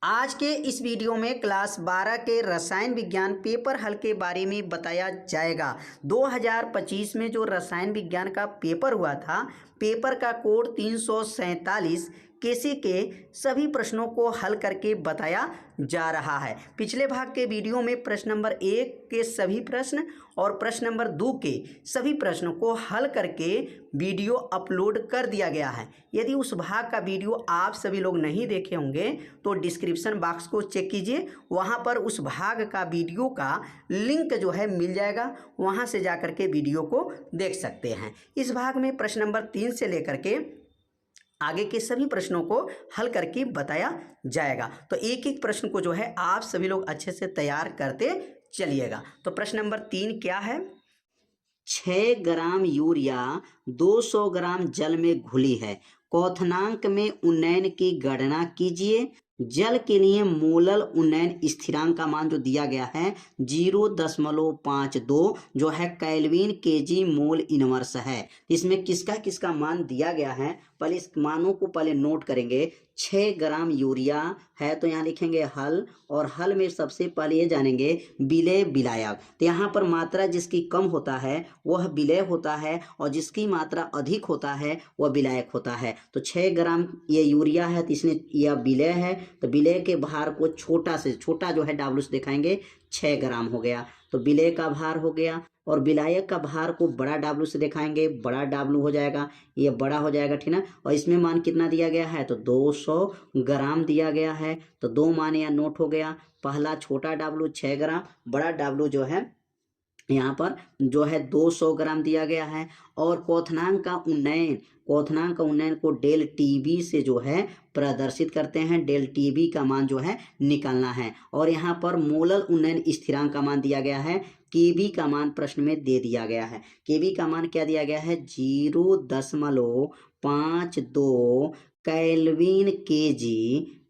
आज के इस वीडियो में क्लास 12 के रसायन विज्ञान पेपर हल के बारे में बताया जाएगा। 2025 में जो रसायन विज्ञान का पेपर हुआ था, पेपर का कोड 347 केसी के सभी प्रश्नों को हल करके बताया जा रहा है। पिछले भाग के वीडियो में प्रश्न नंबर 1 के सभी प्रश्न और प्रश्न नंबर 2 के सभी प्रश्नों को हल करके वीडियो अपलोड कर दिया गया है। यदि उस भाग का वीडियो आप सभी लोग नहीं देखे होंगे तो डिस्क्रिप्शन बॉक्स को चेक कीजिए, वहां पर उस भाग का वीडियो का लिंक जो है मिल जाएगा, वहां से जाकर के वीडियो को देख सकते हैं। इस भाग में प्रश्न नंबर 3 से लेकर के आगे के सभी प्रश्नों को हल करके बताया जाएगा। तो एक एक प्रश्न को जो है आप सभी लोग अच्छे से तैयार करते चलिएगा। तो प्रश्न नंबर 3 क्या है? 6 ग्राम यूरिया 200 ग्राम जल में घुली है, क्वथनांक में उन्नयन की गणना कीजिए। जल के लिए मोलल उन्नयन स्थिरांक का मान जो दिया गया है 0.52 जो है केल्विन केजी मोल इनवर्स है। इसमें किसका किसका मान दिया गया है, पहले इस मानों को पहले नोट करेंगे। 6 ग्राम यूरिया है तो यहाँ लिखेंगे हल, और हल में सबसे पहले ये जानेंगे विलेय विलायक। तो यहाँ पर मात्रा जिसकी कम होता है वह विलेय होता है और जिसकी मात्रा अधिक होता है वह विलायक होता है। तो 6 ग्राम ये यूरिया है तो इसमें यह विलेय है, तो विलेय के भार को छोटा से छोटा जो है डब्ल्यू से दिखाएंगे, 6 ग्राम हो गया तो विलेय का भार हो गया, और विलायक का भार को बड़ा डब्ल्यू से दिखाएंगे, बड़ा डब्ल्यू हो जाएगा, ये बड़ा हो जाएगा, ठीक ना। और इसमें मान कितना दिया गया है तो 200 ग्राम दिया गया है, तो 2 मान यहाँ नोट हो गया। पहला छोटा डब्ल्यू 6 ग्राम, बड़ा डब्ल्यू जो है यहाँ पर जो है 200 ग्राम दिया गया है। और क्वथनांक का उन्नयन को डेल टीबी से जो है प्रदर्शित करते हैं, डेल टीबी का मान जो है निकालना है। और यहाँ पर मोलल उन्नयन स्थिरांक का मान दिया गया है, केबी का मान प्रश्न में दे दिया गया है। केबी का मान क्या दिया गया है 0.52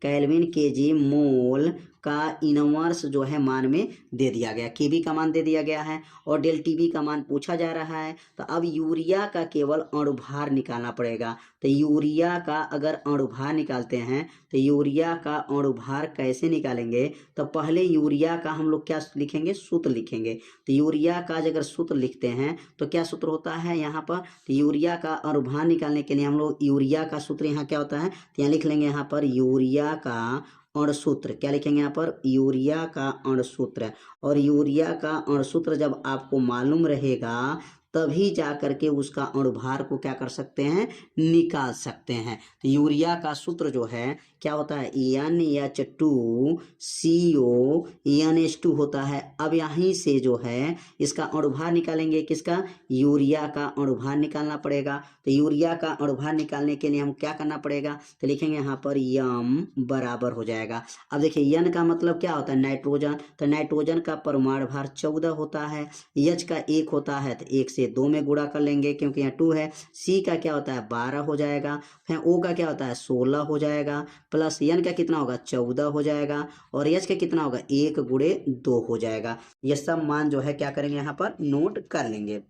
केल्विन केजी मोल का इनवर्स जो है मान में दे दिया गया, केबी का मान दे दिया गया है और डेल टीबी का मान पूछा जा रहा है। तो अब यूरिया का केवल अणुभार निकालना पड़ेगा। तो यूरिया का अगर अणुभार निकालते हैं तो यूरिया का अणुभार कैसे निकालेंगे, तो पहले यूरिया का हम लोग क्या लिखेंगे, सूत्र लिखेंगे। तो यूरिया का अगर सूत्र लिखते हैं तो क्या सूत्र होता है यहाँ पर, तो यूरिया का अणुभार निकालने के लिए हम लोग यूरिया का सूत्र यहाँ क्या होता है, तो यहाँ लिख लेंगे यहाँ पर यूरिया का अणुसूत्र, क्या लिखेंगे यहाँ पर यूरिया का अणुसूत्र। और यूरिया का अणुसूत्र जब आपको मालूम रहेगा तभी जा करके उसका अणुभार को क्या कर सकते हैं, निकाल सकते हैं। तो यूरिया का सूत्र जो है क्या होता है NH2CO होता है। अब यहीं से जो है इसका अणुभार निकालेंगे, किसका, यूरिया का अणुभार निकालना पड़ेगा। तो यूरिया का अणुभार निकालने के लिए हम क्या करना पड़ेगा, तो लिखेंगे यहाँ पर यम बराबर हो जाएगा। अब देखिए यन का मतलब क्या होता है, नाइट्रोजन, तो नाइट्रोजन का परमाणु भार 14 होता है। H का 1 होता है तो 1 से 2 में गुणा कर लेंगे क्योंकि यहाँ 2 है। C का क्या होता है 12 हो जाएगा। फिर O का क्या होता है 16 हो जाएगा, प्लस N का कितना होगा 14 हो जाएगा, और H का कितना होगा 1 गुणे 2 हो जाएगा। ये सब मान जो है क्या करेंगे यहाँ पर नोट कर लेंगे।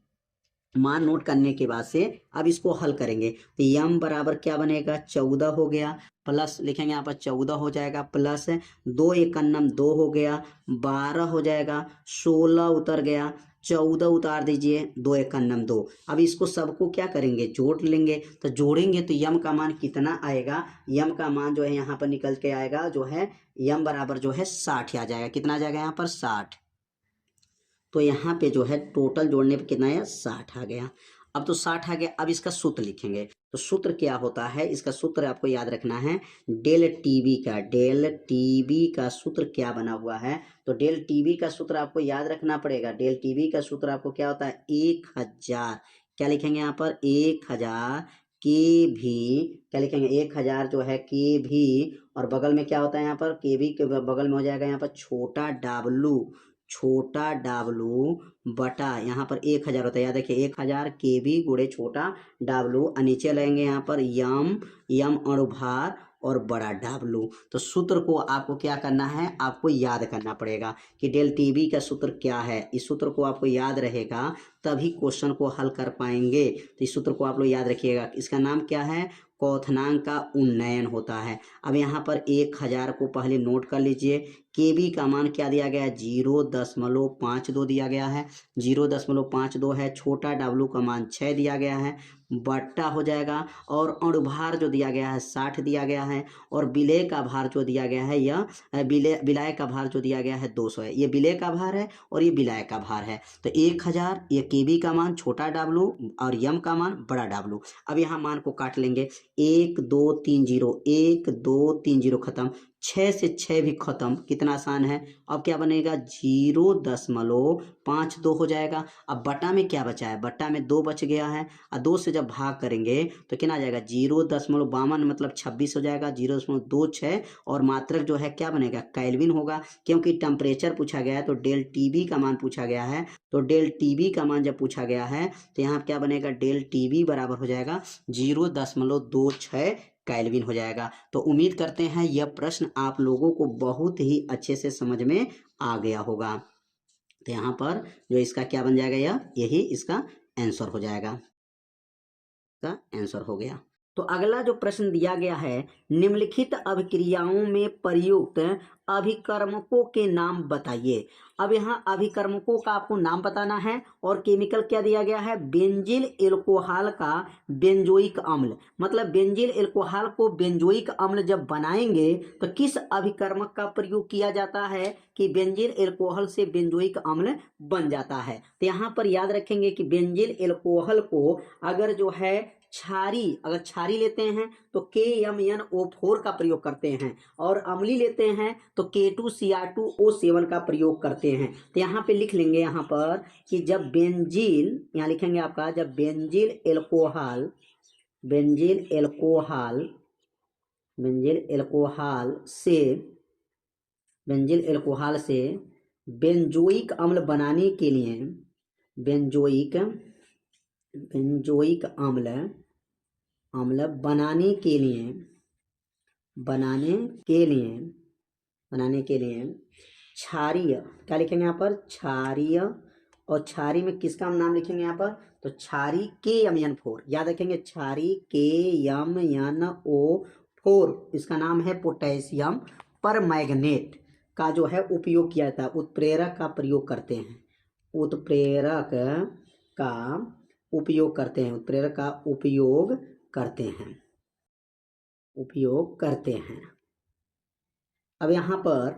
मान नोट करने के बाद से अब इसको हल करेंगे तो यम बराबर क्या बनेगा 14 हो गया, प्लस लिखेंगे यहाँ पर 14 हो जाएगा, प्लस 2 एकन्नम 2 हो गया, 12 हो जाएगा, 16 उतर गया, 14 उतार दीजिए, 2 एकन्नम 2। अब इसको सबको क्या करेंगे जोड़ लेंगे, तो जोड़ेंगे तो यम का मान कितना आएगा, यम का मान जो है यहाँ पर निकल के आएगा जो है यम बराबर जो है 60 आ जाएगा। कितना आ जाएगा यहाँ पर 60। तो यहाँ पे जो है टोटल जोड़ने पे कितना है 60 आ गया। अब तो 60 आ गया, अब इसका सूत्र लिखेंगे। तो सूत्र क्या होता है, इसका सूत्र आपको याद रखना है डेल टीबी का सूत्र क्या बना हुआ है, तो डेल टीबी का सूत्र आपको याद रखना पड़ेगा। डेल टीबी का सूत्र आपको क्या होता है 1000, क्या लिखेंगे यहाँ पर 1000 के भी, क्या लिखेंगे 1000 जो है के भी, और बगल में क्या होता है यहाँ पर के भी के बगल में हो जाएगा यहाँ पर छोटा डब्लू बटा यहाँ पर 1000 होता है, याद देखिए 1000 के भी गुणे छोटा डब्लू, नीचे लेंगे यहाँ पर यम अणुभार और बड़ा W। तो सूत्र को आपको क्या करना है, आपको याद करना पड़ेगा कि डेल टीबी का सूत्र क्या है। इस सूत्र को आपको याद रहेगा तभी क्वेश्चन को हल कर पाएंगे। तो इस सूत्र को आप लोग याद रखिएगा। इसका नाम क्या है, क्वथनांक का उन्नयन होता है। अब यहाँ पर 1000 को पहले नोट कर लीजिए। केबी का मान क्या दिया गया है, 0.52 दिया गया है, 0.52 है। छोटा डब्लू का मान 6 दिया गया है, बट्टा हो जाएगा। और अणुभार जो दिया गया है 60 दिया गया है। और विलेय का भार जो दिया गया है, यह विलाय का भार जो दिया गया है 200 है। ये विलेय का भार है और ये विलाय का भार है। तो 1000 ये केबी का मान छोटा डब्लू और यम का मान बड़ा डब्लू। अब यहाँ मान को काट लेंगे, 1 2 3 0, 1 2 3 0 खत्म, 6 से 6 भी खत्म। कितना आसान है। अब क्या बनेगा, 0.52 हो जाएगा। अब बटा में क्या बचा है, बटा में 2 बच गया है और 2 से जब भाग करेंगे तो कितना आ जाएगा, 0.52 मतलब 26 हो जाएगा, 0.26। और मात्रक जो है क्या बनेगा, केल्विन होगा, क्योंकि टेम्परेचर पूछा गया है। तो डेल टीबी का मान पूछा गया है। तो डेल टीबी का मान जब पूछा गया है तो यहाँ क्या बनेगा, डेल टीबी बराबर हो जाएगा 0.26 केल्विन हो जाएगा। तो उम्मीद करते हैं यह प्रश्न आप लोगों को बहुत ही अच्छे से समझ में आ गया होगा। तो यहाँ पर जो इसका क्या बन जाएगा, यही इसका आंसर हो जाएगा, का आंसर हो गया। तो अगला जो प्रश्न दिया गया है, निम्नलिखित अभिक्रियाओं में प्रयुक्त अभिकर्मकों के नाम बताइए। अब यहाँ अभिकर्मकों का आपको नाम बताना है और केमिकल क्या दिया गया है, बेंजिल एल्कोहल का बेंजोइक अम्ल। मतलब बेंजिल एल्कोहल को बेंजोइक अम्ल जब बनाएंगे तो किस अभिकर्मक का प्रयोग किया जाता है कि बेंजिल एल्कोहल से बेंजोइक अम्ल बन जाता है। तो यहाँ पर याद रखेंगे कि बेंजिल एल्कोहल को अगर जो है अगर क्षारी लेते हैं तो KMnO4 का प्रयोग करते हैं, और अम्ली लेते हैं तो K2Cr2O7 का प्रयोग करते हैं। तो यहाँ पे लिख लेंगे, यहाँ पर कि जब बेंजील, यहाँ लिखेंगे आपका, जब बेंजील एल्कोहल से बेंजोइक अम्ल बनाने के लिए बेंजोइक अम्ल बनाने के लिए क्षारीय, क्या लिखेंगे यहाँ पर, क्षारीय। और क्षारी में किसका नाम लिखेंगे यहाँ पर, तो क्षारी KMnO4। याद रखेंगे, क्षारी KMnO4, इसका नाम है पोटेशियम परमैंगनेट का जो है उपयोग किया जाता है। उत्प्रेरक का प्रयोग करते हैं, उत्प्रेरक का उपयोग करते हैं। अब यहाँ पर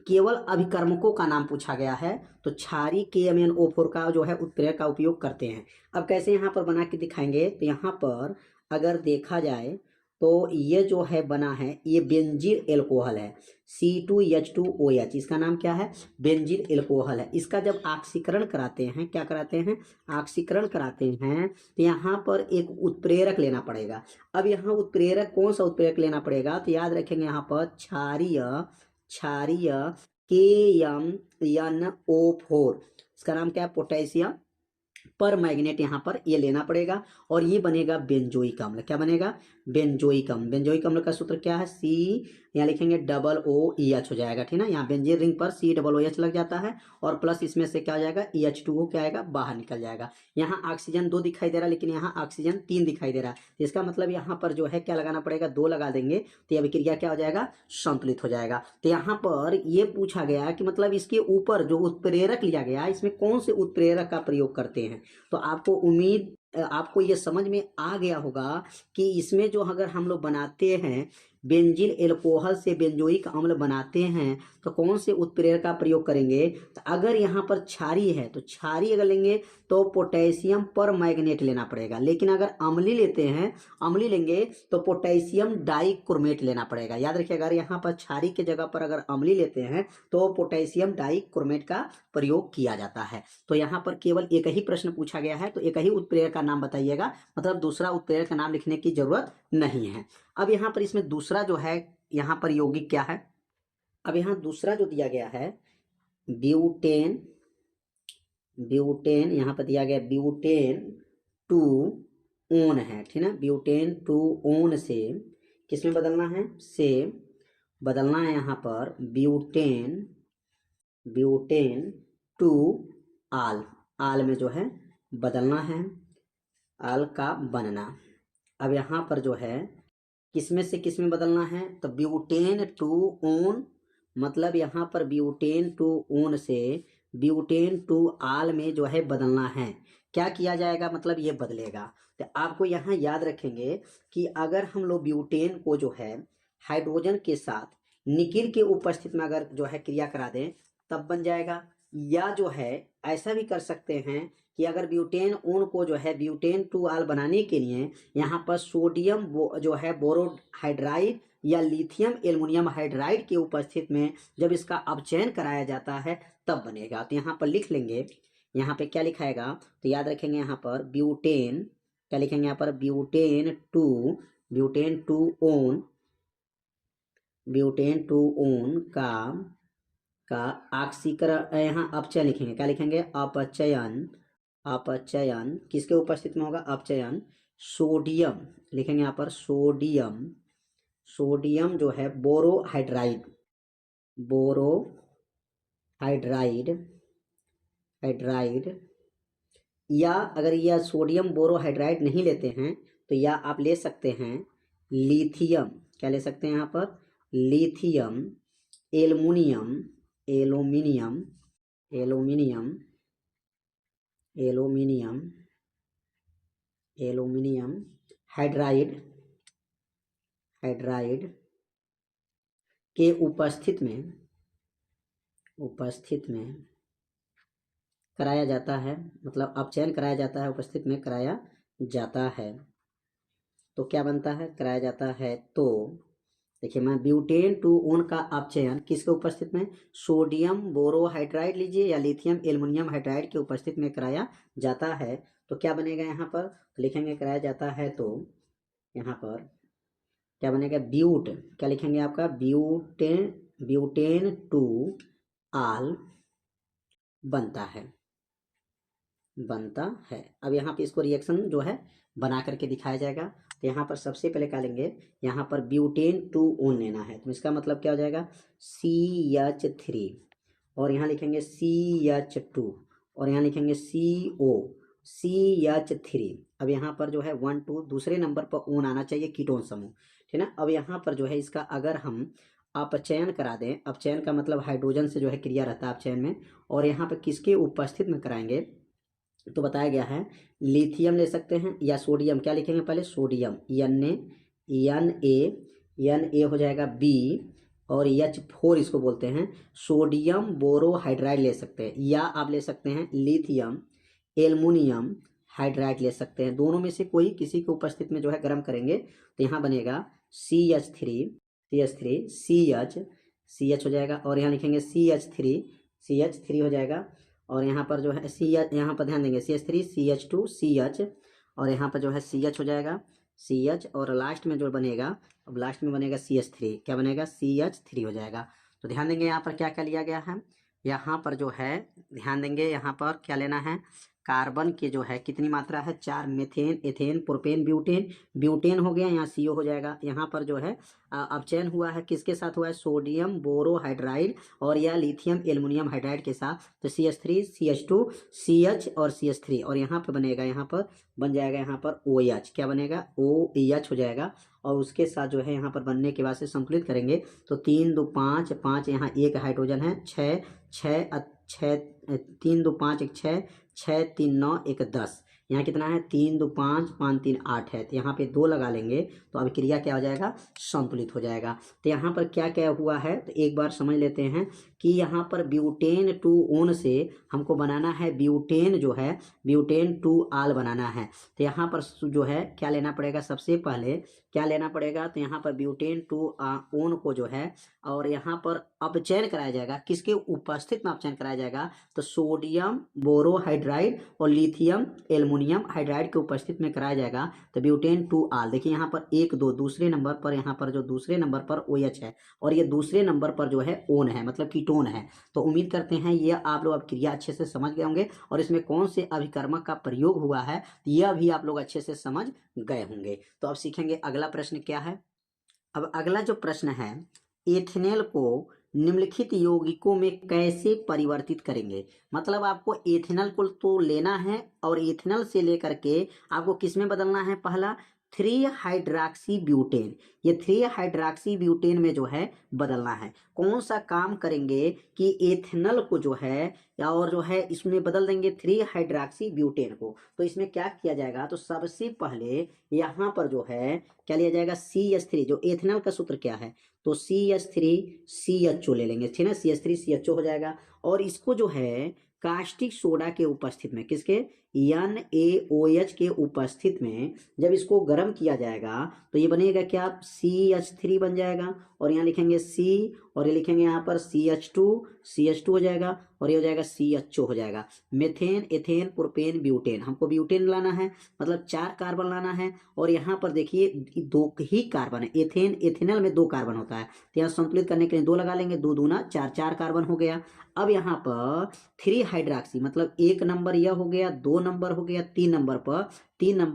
केवल अभिकर्मकों का नाम पूछा गया है, तो क्षारी KMnO4 का जो है उत्प्रेरक का उपयोग करते हैं। अब कैसे यहाँ पर बना के दिखाएंगे, तो यहाँ पर अगर देखा जाए तो ये जो है बना है, ये बेंजील एल्कोहल है, C2H2OH, इसका नाम क्या है, बेंजील एल्कोहल है। इसका जब ऑक्सीकरण कराते हैं, क्या कराते हैं, ऑक्सीकरण कराते हैं, तो यहाँ पर एक उत्प्रेरक लेना पड़ेगा। अब यहाँ उत्प्रेरक, कौन सा उत्प्रेरक लेना पड़ेगा, तो याद रखेंगे यहाँ पर क्षारीय KMnO4, इसका नाम क्या है, पोटेशियम परमैंगनेट, यहाँ पर ये लेना पड़ेगा और ये बनेगा बेंजोइक अम्ल। क्या बनेगा, बेंजोइक अम्ल। बेंजोइक अम्ल का सूत्र क्या है, C, यहाँ लिखेंगे OOH हो जाएगा, ठीक ना। यहाँ बेंजीन रिंग पर COOH लग जाता है और प्लस इसमें से क्या हो जाएगा, H2O क्या आएगा, बाहर निकल जाएगा। यहाँ ऑक्सीजन 2 दिखाई दे रहा है, लेकिन यहाँ ऑक्सीजन 3 दिखाई दे रहा है। इसका मतलब यहाँ पर जो है क्या लगाना पड़ेगा, 2 लगा देंगे तो यह अभिक्रिया क्या हो जाएगा, संतुलित हो जाएगा। तो यहाँ पर ये पूछा गया कि मतलब इसके ऊपर जो उत्प्रेरक लिया गया, इसमें कौन से उत्प्रेरक का प्रयोग करते हैं। तो आपको ये समझ में आ गया होगा कि इसमें जो अगर हम लोग बनाते हैं, बेंजील एल्कोहल से बेंजोइक अम्ल बनाते हैं, तो कौन से उत्प्रेरक का प्रयोग करेंगे। तो अगर यहाँ पर क्षारी है तो क्षारी अगर लेंगे तो पोटेशियम परमैंगनेट लेना पड़ेगा, लेकिन अगर अम्ली लेंगे तो पोटेशियम डाइक्रोमेट लेना पड़ेगा। याद रखिए, अगर यहाँ पर क्षारी के जगह पर अगर अम्ली लेते हैं तो पोटेशियम डाइक्रोमेट का प्रयोग किया जाता है। तो यहाँ पर केवल एक ही प्रश्न पूछा गया है, तो एक ही उत्प्रेरक का नाम बताइएगा, मतलब दूसरा उत्प्रेरक का नाम लिखने की जरूरत नहीं है। अब यहाँ पर इसमें दूसरा जो है, यहाँ पर यौगिक क्या है, अब यहाँ दूसरा जो दिया गया है ब्यूटेन, यहाँ पर दिया गया ब्यूटेन 2 ओन है, ठीक ना। ब्यूटेन 2 ओन से किस में बदलना है, से बदलना है यहाँ पर ब्यूटेन टू आल, आल में जो है बदलना है, आल का बनना। अब यहाँ पर जो है किसमें से किस में बदलना है, तो ब्यूटेन टू ओन, मतलब यहाँ पर ब्यूटेन टू ओन से ब्यूटेन टू आल में जो है बदलना है। क्या किया जाएगा, मतलब ये बदलेगा। तो आपको यहाँ याद रखेंगे कि अगर हम लोग ब्यूटेन को जो है हाइड्रोजन के साथ निकिल के उपस्थिति में अगर जो है क्रिया करा दें तब बन जाएगा, या जो है ऐसा भी कर सकते हैं कि अगर ब्यूटेन ओन को जो है ब्यूटेन टू आल बनाने के लिए यहाँ पर सोडियम जो है बोरोहाइड्राइड या लिथियम एल्युमिनियम हाइड्राइड के उपस्थिति में जब इसका अपचयन कराया जाता है तब बनेगा। तो यहाँ पर लिख लेंगे, यहाँ पे क्या लिखाएगा, तो याद रखेंगे यहाँ पर ब्यूटेन, क्या लिखेंगे यहाँ पर ब्यूटेन टू ओन का ऑक्सीकरण, यहाँ अपचयन लिखेंगे, क्या लिखेंगे, अपचयन किसके उपस्थिति में होगा, अपचयन सोडियम, लिखेंगे यहाँ पर सोडियम जो है बोरोहाइड्राइड, या अगर यह सोडियम बोरोहाइड्राइड नहीं लेते हैं तो या आप ले सकते हैं लिथियम, क्या ले सकते हैं यहाँ पर, लिथियम एल्युमिनियम हाइड्राइड के उपस्थिति में कराया जाता है, मतलब अपचयन कराया जाता है, उपस्थिति में कराया जाता है। तो क्या बनता है, कराया जाता है, तो देखिए मैं ब्यूटेन टू ओन का अपचयन किसके उपस्थिति में, सोडियम बोरोहाइड्राइड लीजिए या लिथियम एल्युमिनियम हाइड्राइड के उपस्थिति में कराया जाता है। तो क्या बनेगा यहाँ पर, तो लिखेंगे कराया जाता है, तो यहाँ पर क्या बनेगा, क्या लिखेंगे आपका, ब्यूटेन टू आल बनता है। अब यहाँ पे इसको रिएक्शन जो है बना करके दिखाया जाएगा। तो यहाँ पर सबसे पहले क्या लेंगे, यहाँ पर ब्यूटेन टू ओन लेना है, तो इसका मतलब क्या हो जाएगा, CH3, और यहाँ लिखेंगे CH2, और यहाँ लिखेंगे CH3। अब यहाँ पर जो है 1 2 दूसरे नंबर पर ओन आना चाहिए, कीटोन समूह, ठीक है ना। अब यहाँ पर जो है इसका अगर हम अपचयन करा दें, अपचयन का मतलब हाइड्रोजन से जो है क्रिया रहता है अपचयन में, और यहाँ पर किसके उपस्थिति में कराएंगे, तो बताया गया है लिथियम ले सकते हैं या सोडियम, क्या लिखेंगे पहले, सोडियम Na हो जाएगा B, और H4 इसको बोलते हैं, सोडियम बोरोहाइड्राइड ले सकते हैं, या आप ले सकते हैं लिथियम एल्युमिनियम हाइड्राइड ले सकते हैं। दोनों में से कोई किसी की उपस्थिति में जो है गर्म करेंगे तो यहाँ बनेगा CH3 CH हो जाएगा, और यहाँ लिखेंगे CH3 हो जाएगा, और यहाँ पर जो है यहाँ पर ध्यान देंगे CH3 CH2 CH, और यहाँ पर जो है CH हो जाएगा CH, और लास्ट में जो बनेगा, अब लास्ट में बनेगा CH3, क्या बनेगा, CH3 हो जाएगा। तो ध्यान देंगे यहाँ पर क्या क्या लिया गया है, यहाँ पर जो है ध्यान देंगे, यहाँ पर क्या लेना है, कार्बन के जो है कितनी मात्रा है, 4, मीथेन एथेन प्रोपेन ब्यूटेन हो गया, यहाँ CO हो जाएगा। यहाँ पर जो है अपचयन हुआ है, किसके साथ हुआ है, सोडियम बोरोहाइड्राइड और या लिथियम एल्युमिनियम हाइड्राइड के साथ, तो CH3 CH2 CH और CH3, और यहाँ पर बनेगा, यहाँ पर बन जाएगा, यहाँ पर OH, क्या बनेगा, OH हो जाएगा, और उसके साथ जो है यहाँ पर बनने के बाद से संतुलित करेंगे तो 3 2 5 5, यहाँ एक हाइड्रोजन है, 6 3 2 5 1 6 6 3 9 1 10, यहाँ कितना है, 3 2 5 5 3 8 है, तो यहाँ पे 2 लगा लेंगे तो अब क्रिया क्या हो जाएगा, संतुलित हो जाएगा। तो यहाँ पर क्या क्या हुआ है, तो एक बार समझ लेते हैं कि यहाँ पर ब्यूटेन टू ओन से हमको बनाना है ब्यूटेन जो है ब्यूटेन टू आल बनाना है। तो यहाँ पर जो है क्या लेना पड़ेगा, सबसे पहले क्या लेना पड़ेगा, तो यहाँ पर ब्यूटेन टू ओन को जो है, और यहाँ पर अपचयन कराया जाएगा, किसके उपस्थिति में अपचयन कराया जाएगा, तो सोडियम बोरोहाइड्राइड और लिथियम एल्युमिनियम हाइड्राइड के उपस्थिति में कराया जाएगा। तो ब्यूटेन टू आल, देखिए यहाँ पर 1 2 दूसरे नंबर पर, यहाँ पर जो दूसरे नंबर पर OH है और ये दूसरे नंबर पर जो है ओन है, मतलब कीटोन है। तो उम्मीद करते हैं ये आप लोग अब क्रिया अच्छे से समझ गए होंगे, और इसमें कौन से अभिकर्मक का प्रयोग हुआ है यह भी आप लोग अच्छे से समझ गए होंगे। तो अब सीखेंगे अगला प्रश्न क्या है, अब अगला जो प्रश्न है, एथेनॉल को निम्नलिखित यौगिकों में कैसे परिवर्तित करेंगे। मतलब आपको एथेनॉल को तो लेना है और एथेनॉल से लेकर के आपको किस में बदलना है, पहला 3 हाइड्रॉक्सी ब्यूटेन, ये 3 हाइड्रॉक्सी ब्यूटेन में जो है बदलना है। कौन सा काम करेंगे कि एथेनॉल को जो है और जो है इसमें बदल देंगे 3 हाइड्रॉक्सी ब्यूटेन को। तो इसमें क्या किया जाएगा, तो सबसे पहले यहाँ पर जो है क्या लिया जाएगा, CH3, जो एथेनॉल का सूत्र क्या है, तो CH3CHO ले लेंगे, ठीक है ना, CH3CHO हो जाएगा। और इसको जो है कास्टिक सोडा के उपस्थित में, किसके, NaOH के उपस्थित में जब इसको गर्म किया जाएगा तो ये बनेगा क्या, CH3 बन जाएगा, और यहाँ लिखेंगे C, और ये लिखेंगे यहाँ पर CH2 हो जाएगा, और ये हो जाएगा CHO हो जाएगा। मेथेन, एथेन, प्रोपेन, ब्यूटेन, हमको ब्यूटेन लाना है, मतलब 4 कार्बन लाना है। और यहाँ पर देखिए 2 ही कार्बन है, एथेन, एथेनॉल में 2 कार्बन होता है, तो यहाँ संतुलित करने के लिए 2 लगा लेंगे, 2 दूना 4, 4 कार्बन हो गया। अब यहाँ पर 3 हाइड्रॉक्सी, मतलब 1 नंबर यह हो गया, 2 नंबर हो गया, 3 नंबर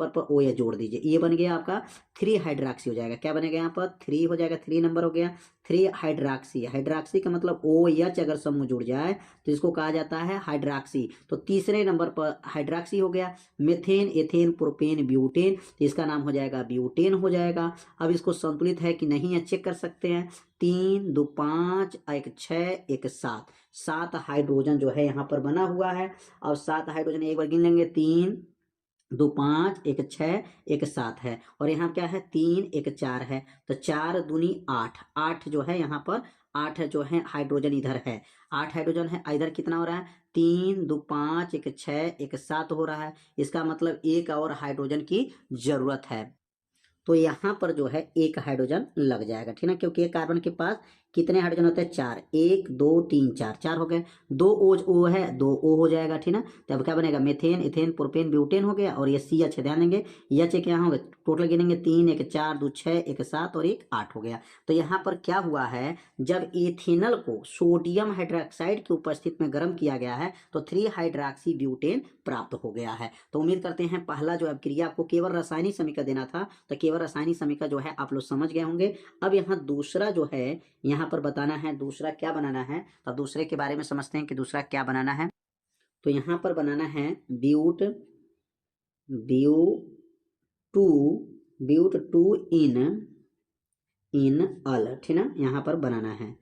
पर OH जोड़ दीजिए, ये बन गया आपका 3 हाइड्रॉक्सी हो जाएगा। क्या बनेगा यहाँ पर 3 हो जाएगा, 3 नंबर हो गया, 3 हाइड्रॉक्सी। हाइड्रॉक्सी का मतलब OH अगर समूह जुड़ जाए तो इसको कहा जाता है हाइड्रॉक्सी। तो तीसरे नंबर पर हाइड्रॉक्सी हो गया। मेथेन, एथेन, प्रोपेन, ब्यूटेन, तो इसका नाम हो जाएगा ब्यूटेन हो जाएगा। अब इसको संतुलित है कि नहीं चेक कर सकते हैं, 3, 2, 5, 1, 6, 1, 7, 7 हाइड्रोजन जो है यहाँ पर बना हुआ है। अब 7 हाइड्रोजन एक बार गिन लेंगे, 3, 2, 5, 1, 6, 1, 7 है, और यहाँ क्या है, 3, 1, 4 है, तो 4 दूनी 8, 8 जो है यहाँ पर 8 जो है हाइड्रोजन इधर है, 8 हाइड्रोजन है, इधर कितना हो रहा है, 3, 2, 5, 1, 6, 1, 7 हो रहा है। इसका मतलब एक और हाइड्रोजन की जरूरत है, तो यहाँ पर जो है 1 हाइड्रोजन लग जाएगा, ठीक है, क्योंकि एक कार्बन के पास कितने हाइड्रोजन होते हैं, 4, 1, 2, 3, 4, 4 हो गए, 2 O है, 2 O हो जाएगा, ठीक है। तब क्या बनेगा, मेथेन, इथेन, प्रोपेन, ब्यूटेन हो गया, और ये CH, ध्यान देंगे यह क्या होगा, टोटल गिनेंगे 3, 1, 4, 2, 6, 1, 7 और 1, 8 हो गया। तो यहाँ पर क्या हुआ है, जब एथेनॉल को सोडियम हाइड्रोक्साइड की उपस्थिति में गर्म किया गया है तो 3 हाइड्रॉक्सी ब्यूटेन प्राप्त हो गया है। तो उम्मीद करते हैं पहला जो अभिक्रिया आपको केवल रासायनिक समीकरण देना था, तो केवल रासायनिक समीकरण जो है आप लोग समझ गए होंगे। अब यहाँ दूसरा जो है यहाँ पर बताना है, दूसरा क्या बनाना है, तो दूसरे के बारे में समझते हैं कि दूसरा क्या बनाना है। तो यहाँ पर बनाना है ब्यूट टू इन अल, ठीक ना, यहाँ पर बनाना है।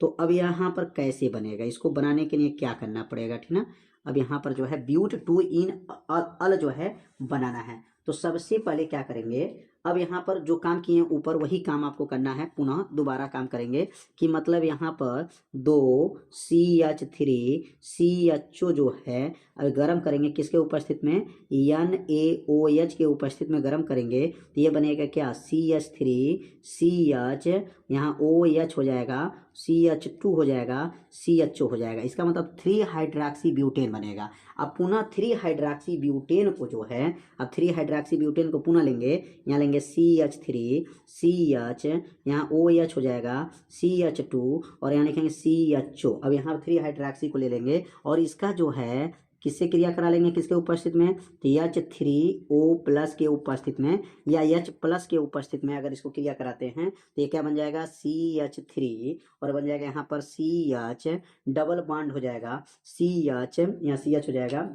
तो अब यहाँ पर कैसे बनेगा, इसको बनाने के लिए क्या करना पड़ेगा, ठीक ना। अब यहाँ पर जो है ब्यूट टू इन अल जो है बनाना है, तो सबसे पहले क्या करेंगे, अब यहाँ पर जो काम किए ऊपर वही काम आपको करना है, पुनः दोबारा काम करेंगे कि मतलब यहाँ पर 2 CH3CHO जो है गर्म करेंगे किसके उपस्थित में, NaOH के उपस्थित में गर्म करेंगे, तो ये बनेगा क्या, CH3CH, यहाँ OH हो जाएगा, CH2 हो जाएगा, CHO हो जाएगा, इसका मतलब 3 हाइड्रॉक्सी ब्यूटेन बनेगा। अब पुनः 3 हाइड्रॉक्सी ब्यूटेन को जो है, अब 3 हाइड्रॉक्सी ब्यूटेन को पुनः लेंगे, यहाँ लेंगे CH3CH, यहाँ OH हो जाएगा, CH2, और यहाँ लिखेंगे CHO। अब यहाँ 3 हाइड्रॉक्सी को ले लेंगे और इसका जो है किससे क्रिया करा लेंगे, किसके उपस्थित में, तो H3O+ के उपस्थित में या H+ के उपस्थित में अगर इसको क्रिया कराते हैं तो ये क्या बन जाएगा, CH3, और बन जाएगा यहाँ पर CH, डबल बॉन्ड हो जाएगा CH, यहाँ CH हो जाएगा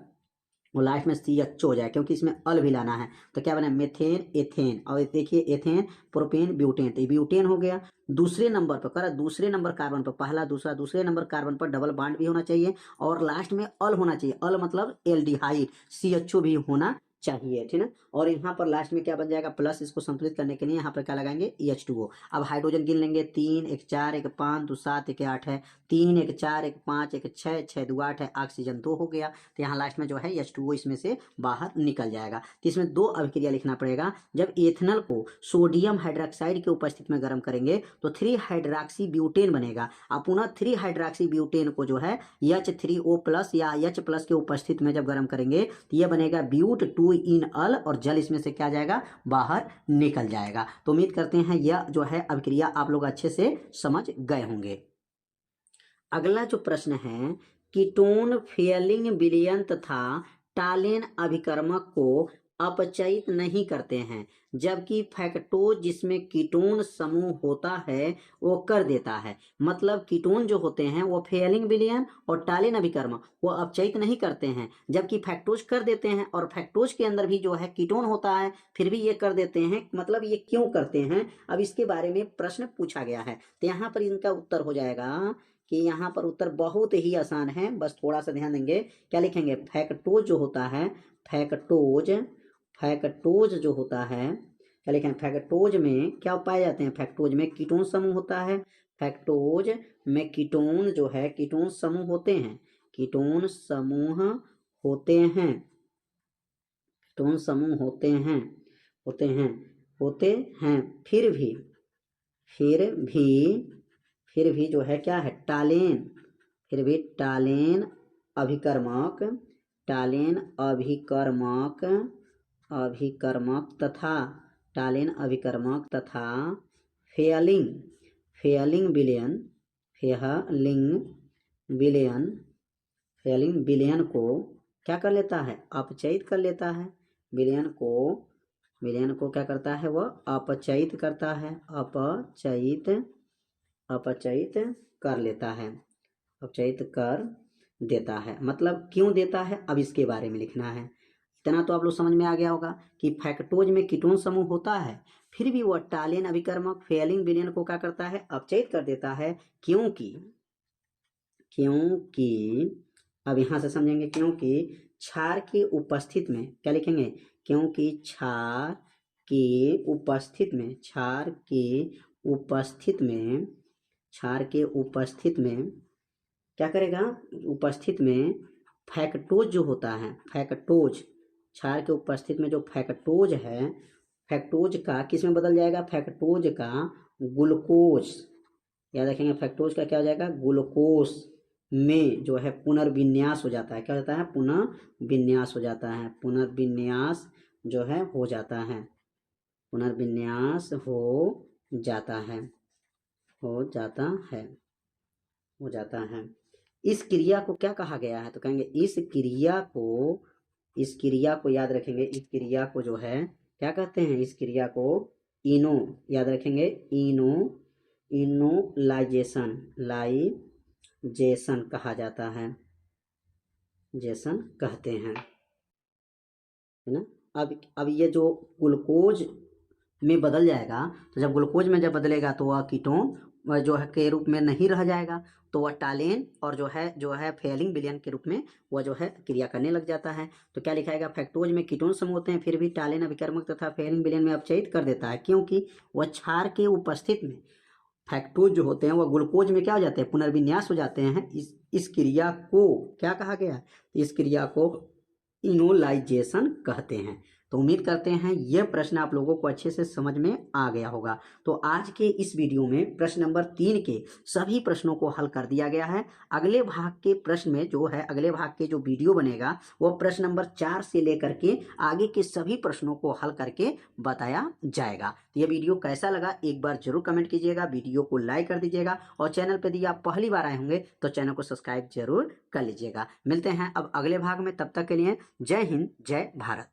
और लास्ट में CHO हो जाएगा, क्योंकि इसमें अल भी लाना है। तो क्या बना, मेथेन, एथेन, और देखिए एथेन, प्रोपेन, ब्यूटेन, तो ब्यूटेन हो गया। दूसरे नंबर पर करा, दूसरे नंबर कार्बन पर, पहला दूसरा, दूसरे नंबर कार्बन पर डबल बॉन्ड भी होना चाहिए और लास्ट में अल होना चाहिए, अल मतलब एल्डिहाइड, CHO भी होना चाहिए, ठीक है। और यहाँ पर लास्ट में क्या बन जाएगा, प्लस, इसको संतुलित करने के लिए यहाँ पर क्या लगाएंगे, H2O। अब हाइड्रोजन गिन लेंगे, 3, 1, 4, 1, 5, 2, 7, 1, 8 है, 3, 1, 4, 1, 5, 1, 6, 6, 2, 8 है, ऑक्सीजन 2 हो गया, तो यहाँ लास्ट में जो है H2O इसमें से बाहर निकल जाएगा। तो इसमें 2 अभिक्रिया लिखना पड़ेगा। जब एथेनॉल को सोडियम हाइड्रोक्साइड के उपस्थिति में गर्म करेंगे तो 3 हाइड्रॉक्सी ब्यूटेन बनेगा, और पुनः 3 हाइड्रॉक्सी ब्यूटेन को जो है H3O+ या H+ के उपस्थिति में जब गर्म करेंगे तो यह बनेगा ब्यूट टू इन अल, और जल इसमें से क्या जाएगा, बाहर निकल जाएगा। तो उम्मीद करते हैं यह जो है अभिक्रिया आप लोग अच्छे से समझ गए होंगे। अगला जो प्रश्न है, कीटोन फेयलिंग विलयन तथा टालेन अभिकर्मक को अपचयित नहीं करते हैं, जबकि फैक्टोज जिसमें कीटोन समूह होता है वो कर देता है। मतलब कीटोन जो होते हैं वो फेलिंग विलयन और टालिन अभिकर्मक वो अपचयित नहीं करते हैं, जबकि फैक्टोज कर देते हैं। और फैक्टोज के अंदर भी जो है कीटोन होता है, फिर भी ये कर देते हैं। मतलब ये क्यों करते हैं, अब इसके बारे में प्रश्न पूछा गया है। तो यहाँ पर इनका उत्तर हो जाएगा कि यहाँ पर उत्तर बहुत ही आसान है, बस थोड़ा सा ध्यान देंगे। क्या लिखेंगे, फैक्टोज जो होता है, फैक्टोज जो होता है, क्या लिखें, फैक्टोज में क्या पाए जाते हैं, फैक्टोज में कीटोन समूह होता है। फैक्टोज में कीटोन जो है, कीटोन समूह होते हैं, कीटोन समूह होते हैं, कीटोन समूह होते हैं, फिर भी जो है क्या है, टालेन, फिर भी टालेन अभिकर्मक तथा टालेन अभिकर्मक तथा फेलिंग विलयन को क्या कर लेता है, अपचयित कर लेता है। विलयन को क्या करता है, वह अपचयित करता है, अपचयित कर लेता है, अपचयित कर देता है। मतलब क्यों देता है, अब इसके बारे में लिखना है। इतना तो आप लोग समझ में आ गया होगा कि फैक्टोज में कीटोन समूह होता है, फिर भी वह टालेन अभिकर्मक फेलिंग विलयन को क्या करता है, अपचयित कर देता है। क्योंकि अब यहां से समझेंगे, क्योंकि क्षार के उपस्थित में, क्या लिखेंगे, क्योंकि क्षार के उपस्थित में क्या करेगा, उपस्थित में फैक्टोज जो होता है, फैक्टोज क्षार के उपस्थित में जो फैक्टोज है, फैक्टोज का किस में बदल जाएगा, फैक्टोज का ग्लूकोज, याद रखेंगे, फैक्टोज का क्या हो जाएगा, ग्लूकोज में जो है पुनर्विन्यास हो जाता है। क्या होता है, पुनर्विन्यास हो जाता है, पुनर्विन्यास जो है हो जाता है, पुनर्विन्यास हो जाता है। इस क्रिया को क्या कहा गया है, तो कहेंगे इस क्रिया को याद रखेंगे, इस क्रिया को जो है क्या कहते हैं, इस क्रिया को याद रखेंगे, इनोलाइजेशन कहा जाता है, जैसन कहते हैं, है ना। अब ये जो ग्लूकोज में बदल जाएगा, तो जब ग्लूकोज में जब बदलेगा तो वह कीटोन जो है के रूप में नहीं रह जाएगा, तो वह टालेन और जो है फेलिंग विलयन के रूप में वह जो है क्रिया करने लग जाता है। तो क्या लिखाएगा, फैक्टोज में कीटोन समूह होते हैं, फिर भी टालेन अभिकर्मक तथा फेलिंग विलयन में अपचयित कर देता है, क्योंकि वह क्षार के उपस्थित में फैक्टोज जो होते हैं वह ग्लूकोज में क्या हो जाते हैं, पुनर्विन्यास हो जाते हैं। इस क्रिया को क्या कहा गया, इस क्रिया को इनोलाइजेशन कहते हैं। तो उम्मीद करते हैं यह प्रश्न आप लोगों को अच्छे से समझ में आ गया होगा। तो आज के इस वीडियो में प्रश्न नंबर 3 के सभी प्रश्नों को हल कर दिया गया है। अगले भाग के प्रश्न में जो है, अगले भाग के जो वीडियो बनेगा वो प्रश्न नंबर 4 से लेकर के आगे के सभी प्रश्नों को हल करके बताया जाएगा। तो यह वीडियो कैसा लगा एक बार जरूर कमेंट कीजिएगा, वीडियो को लाइक कर दीजिएगा और चैनल पर यदि आप पहली बार आए होंगे तो चैनल को सब्सक्राइब जरूर कर लीजिएगा। मिलते हैं अब अगले भाग में, तब तक के लिए जय हिंद, जय भारत।